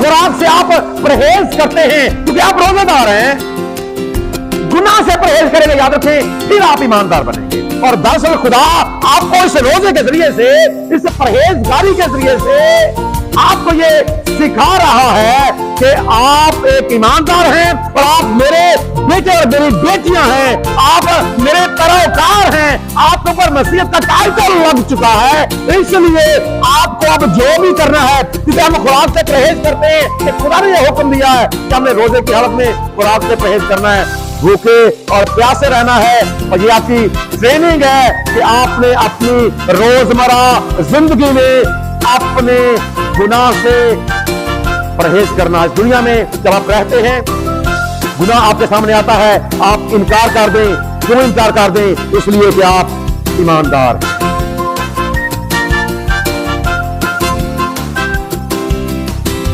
खुराक से आप परहेज करते हैं क्योंकि आप रोजेदार हैं, गुनाह से परहेज करेंगे, याद रखें, फिर आप ईमानदार बनेंगे। और दरअसल खुदा आपको इस रोजे के जरिए से, इस परहेजगारी के जरिए से आपको ये सिखा रहा है कि आप एक ईमानदार हैं और आप मेरे बेटे और मेरी बेटियां हैं, आप मेरे पैरोकार हैं, आपके ऊपर मसीहत का टाइटल लग चुका है। इसलिए आपको अब जो भी करना है, जिसे हम खुराक से परहेज करते हैं, कि खुदा ने यह हुक्म दिया है कि हमने रोजे की हालत में खुराक से परहेज करना है, भूखे और प्यासे रहना है। और ये आपकी ट्रेनिंग है कि आपने अपनी रोजमर्रा जिंदगी में अपने गुनाह से परहेज करना है। दुनिया में जब आप रहते हैं, गुनाह आपके सामने आता है, आप इनकार कर दें। क्यों इनकार कर दें? इसलिए कि आप ईमानदार हैं।